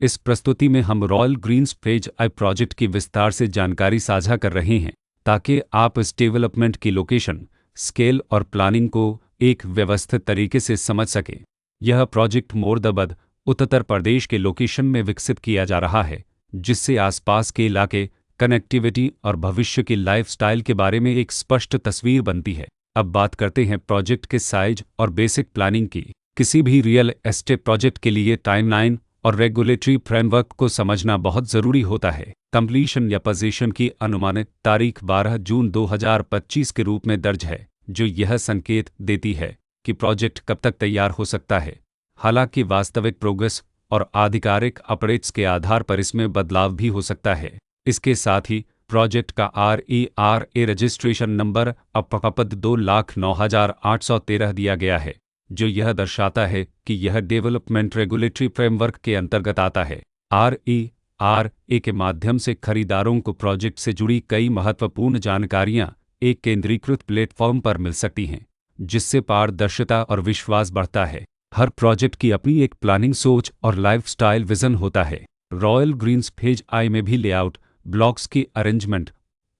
इस प्रस्तुति में हम Royal Greens phase I project की विस्तार से जानकारी साझा कर रहे हैं ताकि आप इस डेवलपमेंट की लोकेशन, स्केल और प्लानिंग को एक व्यवस्थित तरीके से समझ सकें। यह प्रोजेक्ट मुर्दाबाद, उत्तर प्रदेश के लोकेशन में विकसित किया जा रहा है, जिससे आसपास के इलाके, कनेक्टिविटी और भविष्य की लाइफस्टाइल के बारे में एक स्पष्ट तस्वीर बनती है। अब बात करते हैं प्रोजेक्ट के साइज और बेसिक प्लानिंग की। किसी भी रियल एस्टेट प्रोजेक्ट के लिए टाइमलाइन और रेगुलेटरी फ्रेमवर्क को समझना बहुत ज़रूरी होता है। कंप्लीशन या पोजीशन की अनुमानित तारीख 12 जून 2025 के रूप में दर्ज है, जो यह संकेत देती है कि प्रोजेक्ट कब तक तैयार हो सकता है। हालांकि वास्तविक प्रोग्रेस और आधिकारिक अपडेट्स के आधार पर इसमें बदलाव भी हो सकता है। इसके साथ ही प्रोजेक्ट का RERA रजिस्ट्रेशन नंबर अब 2,09,813 दिया गया है, जो यह दर्शाता है कि यह डेवलपमेंट रेगुलेटरी फ्रेमवर्क के अंतर्गत आता है। RERA के माध्यम से खरीदारों को प्रोजेक्ट से जुड़ी कई महत्वपूर्ण जानकारियां एक केंद्रीकृत प्लेटफॉर्म पर मिल सकती हैं, जिससे पारदर्शिता और विश्वास बढ़ता है। हर प्रोजेक्ट की अपनी एक प्लानिंग सोच और लाइफस्टाइल विजन होता है। रॉयल ग्रीन्स फेज आई में भी लेआउट, ब्लॉक्स की अरेंजमेंट,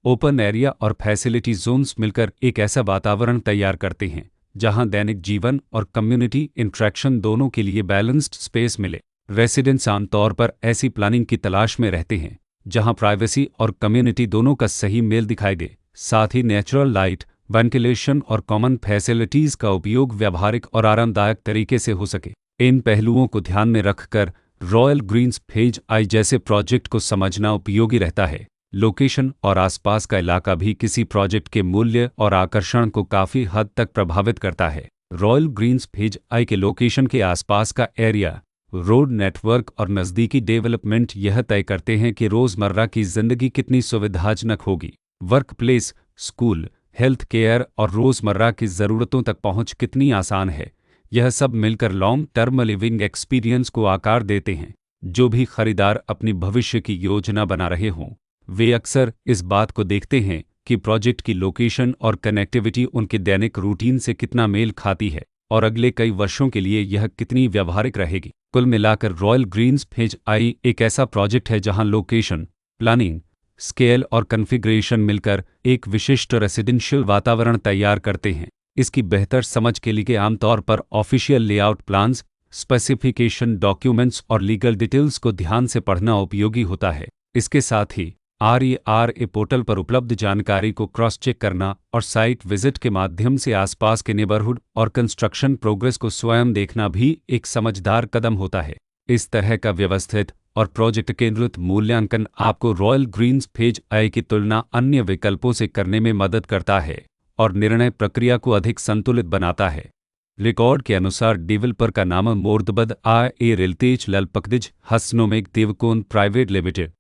ओपन एरिया और फैसिलिटी जोन्स मिलकर एक ऐसा वातावरण तैयार करते हैं जहां दैनिक जीवन और कम्युनिटी इंटरेक्शन दोनों के लिए बैलेंस्ड स्पेस मिले। रेसिडेंट्स आमतौर पर ऐसी प्लानिंग की तलाश में रहते हैं जहां प्राइवेसी और कम्युनिटी दोनों का सही मेल दिखाई दे। साथ ही नेचुरल लाइट, वेंटिलेशन और कॉमन फैसिलिटीज़ का उपयोग व्यावहारिक और आरामदायक तरीके से हो सके। इन पहलुओं को ध्यान में रखकर रॉयल ग्रीन्स फेज आई जैसे प्रोजेक्ट को समझना उपयोगी रहता है। लोकेशन और आसपास का इलाका भी किसी प्रोजेक्ट के मूल्य और आकर्षण को काफ़ी हद तक प्रभावित करता है। रॉयल ग्रीन्स फेज आई के लोकेशन के आसपास का एरिया, रोड नेटवर्क और नज़दीकी डेवलपमेंट यह तय करते हैं कि रोज़मर्रा की ज़िंदगी कितनी सुविधाजनक होगी। Work place, school, health care और रोज़मर्रा की ज़रूरतों तक पहुंच कितनी आसान है। यह सब मिलकर लॉन्ग टर्म लिविंग एक्सपीरियंस को आकार देते हैं। जो भी खरीदार अपनी भविष्य की योजना बना रहे हों, वे अक्सर इस बात को देखते हैं कि प्रोजेक्ट की लोकेशन और कनेक्टिविटी उनके दैनिक रूटीन से कितना मेल खाती है और अगले कई वर्षों के लिए यह कितनी व्यावहारिक रहेगी। कुल मिलाकर रॉयल ग्रीन्स फेज आई एक ऐसा प्रोजेक्ट है जहां लोकेशन, प्लानिंग, स्केल और कॉन्फ़िगरेशन मिलकर एक विशिष्ट रेसिडेंशियल वातावरण तैयार करते हैं। इसकी बेहतर समझ के लिए आमतौर पर official layout plans, specification documents और लीगल डिटेल्स को ध्यान से पढ़ना उपयोगी होता है। इसके साथ ही RERA पोर्टल पर उपलब्ध जानकारी को क्रॉस चेक करना और साइट विजिट के माध्यम से आसपास के नेबरहुड और कंस्ट्रक्शन प्रोग्रेस को स्वयं देखना भी एक समझदार कदम होता है। इस तरह का व्यवस्थित और प्रोजेक्ट केंद्रित मूल्यांकन आपको रॉयल ग्रीन्स फेज आई की तुलना अन्य विकल्पों से करने में मदद करता है और निर्णय प्रक्रिया को अधिक संतुलित बनाता है। रिकॉर्ड के अनुसार डेवलपर का नाम मुर्दाबाद रियल्टी डेवलपर्स हसनोमेक देवकोन प्राइवेट लिमिटेड